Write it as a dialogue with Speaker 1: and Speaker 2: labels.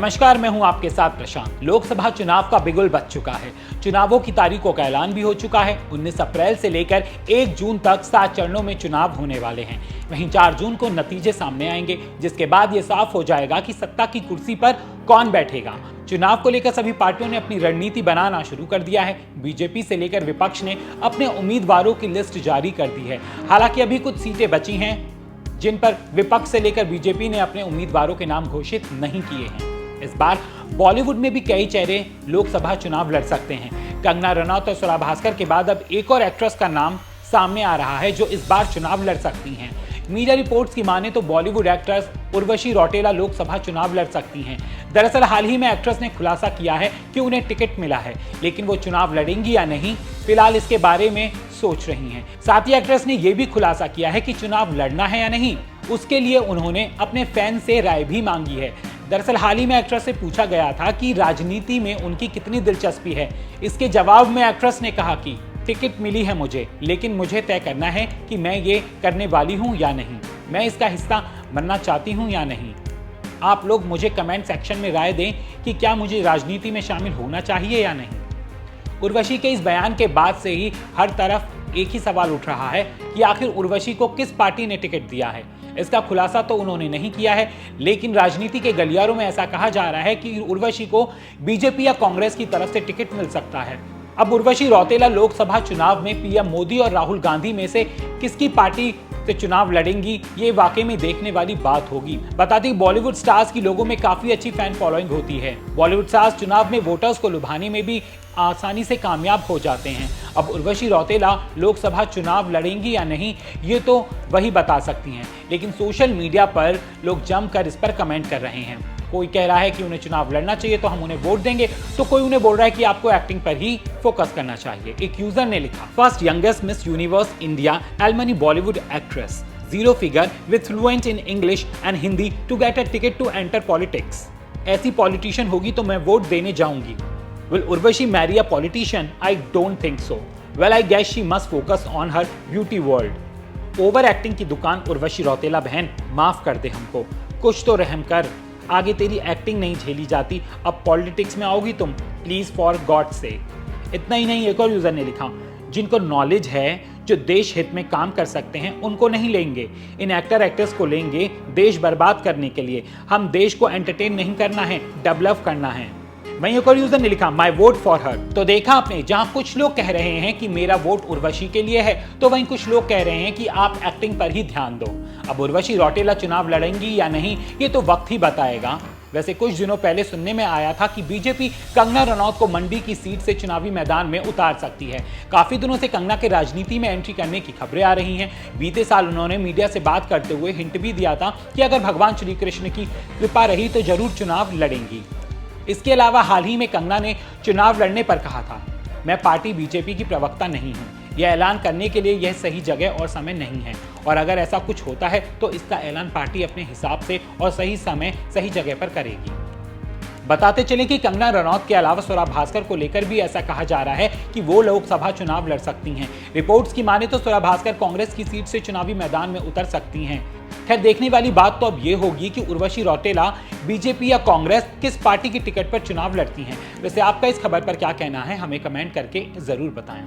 Speaker 1: नमस्कार, मैं हूं आपके साथ प्रशांत। लोकसभा चुनाव का बिगुल बज चुका है। चुनावों की तारीखों का ऐलान भी हो चुका है। 19 अप्रैल से लेकर 1 जून तक 7 चरणों में चुनाव होने वाले हैं। वहीं 4 जून को नतीजे सामने आएंगे, जिसके बाद यह साफ हो जाएगा कि सत्ता की कुर्सी पर कौन बैठेगा। चुनाव को लेकर सभी पार्टियों ने अपनी रणनीति बनाना शुरू कर दिया है। बीजेपी से लेकर विपक्ष ने अपने उम्मीदवारों की लिस्ट जारी कर दी है। हालांकि अभी कुछ सीटें बची हैं जिन पर विपक्ष से लेकर बीजेपी ने अपने उम्मीदवारों के नाम घोषित नहीं किए हैं। इस बार बॉलीवुड में भी कई चेहरे लोकसभा चुनाव लड़ सकते हैं। कंगना रनौत और स्वरा भास्कर के बाद अब एक और एक्ट्रेस का नाम सामने आ रहा है जो इस बार चुनाव लड़ सकती हैं। मीडिया रिपोर्ट्स की माने तो बॉलीवुड एक्ट्रेस उर्वशी रौतेला लोकसभा चुनाव लड़ सकती हैं। दरअसल हाल ही में एक्ट्रेस ने खुलासा किया है कि उन्हें टिकट मिला है, लेकिन वो चुनाव लड़ेंगी या नहीं, फिलहाल इसके बारे में सोच रही हैं। साथ ही एक्ट्रेस ने यह भी खुलासा किया है कि चुनाव लड़ना है या नहीं, उसके लिए उन्होंने अपने फैन से राय भी मांगी है। दरअसल हाल ही में एक्ट्रेस से पूछा गया था कि राजनीति में उनकी कितनी दिलचस्पी है। इसके जवाब में एक्ट्रेस ने कहा कि टिकट मिली है मुझे, लेकिन मुझे तय करना है कि मैं ये करने वाली हूं या नहीं, मैं इसका हिस्सा बनना चाहती हूं या नहीं। आप लोग मुझे कमेंट सेक्शन में राय दें कि क्या मुझे राजनीति में शामिल होना चाहिए या नहीं। उर्वशी के इस बयान के बाद से ही हर तरफ एक ही सवाल उठ रहा है कि आखिर उर्वशी को किस पार्टी ने टिकट दिया है। इसका खुलासा तो उन्होंने नहीं किया है, लेकिन राजनीति के गलियारों में ऐसा कहा जा रहा है कि उर्वशी को बीजेपी या कांग्रेस की तरफ से टिकट मिल सकता है। अब उर्वशी रौतेला लोकसभा चुनाव में पीएम मोदी और राहुल गांधी में से किसकी पार्टी से चुनाव लड़ेंगी, ये वाकई में देखने वाली बात होगी। बता दें, बॉलीवुड स्टार्स की लोगों में काफी अच्छी फैन फॉलोइंग होती है। बॉलीवुड स्टार्स चुनाव में वोटर्स को लुभाने में भी आसानी से कामयाब हो जाते हैं। अब उर्वशी रौतेला लोकसभा चुनाव लड़ेंगी या नहीं, ये तो वही बता सकती हैं, लेकिन सोशल मीडिया पर लोग जमकर इस पर कमेंट कर रहे हैं। कोई कह रहा है कि उन्हें चुनाव लड़ना चाहिए तो हम उन्हें वोट देंगे, तो कोई उन्हें बोल रहा है कि आपको एक्टिंग पर ही फोकस करना चाहिए। एक यूजर ने लिखा, first youngest Miss Universe India alumni Bollywood actress, zero figure with fluent in English and Hindi to get a ticket to enter politics. ऐसी पॉलिटिशियन होगी तो मैं वोट देने जाऊंगी। Will Urvashi marry a politician? I don't think so. Well, I guess she must focus on her beauty world. Over acting की दुकान उर्वशी रौतेला बहन, माफ कर दे हमको, कुछ तो रहम कर। आगे तेरी एक्टिंग नहीं झेली जाती, अब पॉलिटिक्स में आओगी तुम, प्लीज फॉर गॉड से। इतना ही नहीं, एक और यूजर ने लिखा, जिनको नॉलेज है, जो देश हित में काम कर सकते हैं, उनको नहीं लेंगे। इन एक्टर एक्ट्रेस को लेंगे देश बर्बाद करने के लिए। हम देश को एंटरटेन नहीं करना है, डेवलप करना है। वहीं एक और यूजर ने लिखा, माई वोट फॉर हर। तो देखा आपने, जहां कुछ लोग कह रहे हैं कि मेरा वोट उर्वशी के लिए है, तो वहीं कुछ लोग कह रहे हैं कि आप एक्टिंग पर ही ध्यान दो। अब उर्वशी रौतेला चुनाव लड़ेंगी या नहीं, ये तो वक्त ही बताएगा। वैसे कुछ दिनों पहले सुनने में आया था कि बीजेपी कंगना रनौत को मंडी की सीट से चुनावी मैदान में उतार सकती है। काफी दिनों से कंगना के राजनीति में एंट्री करने की खबरें आ रही हैं। बीते साल उन्होंने मीडिया से बात करते हुए हिंट भी दिया था कि अगर भगवान श्री कृष्ण की कृपा रही तो जरूर चुनाव लड़ेंगी। इसके अलावा हाल ही में कंगना ने चुनाव लड़ने पर कहा था, मैं पार्टी बीजेपी की प्रवक्ता नहीं हूं। यह ऐलान करने के लिए यह सही जगह और समय नहीं है, और अगर ऐसा कुछ होता है तो इसका ऐलान पार्टी अपने हिसाब से और सही समय सही जगह पर करेगी। बताते चले कि कंगना रनौत के अलावा स्वरा भास्कर को लेकर भी ऐसा कहा जा रहा है कि वो लोकसभा चुनाव लड़ सकती हैं। रिपोर्ट्स की माने तो स्वरा भास्कर कांग्रेस की सीट से चुनावी मैदान में उतर सकती हैं। खैर, देखने वाली बात तो अब ये होगी कि उर्वशी रौतेला बीजेपी या कांग्रेस किस पार्टी की टिकट पर चुनाव लड़ती हैं। वैसे आपका इस खबर पर क्या कहना है, हमें कमेंट करके जरूर बताएं।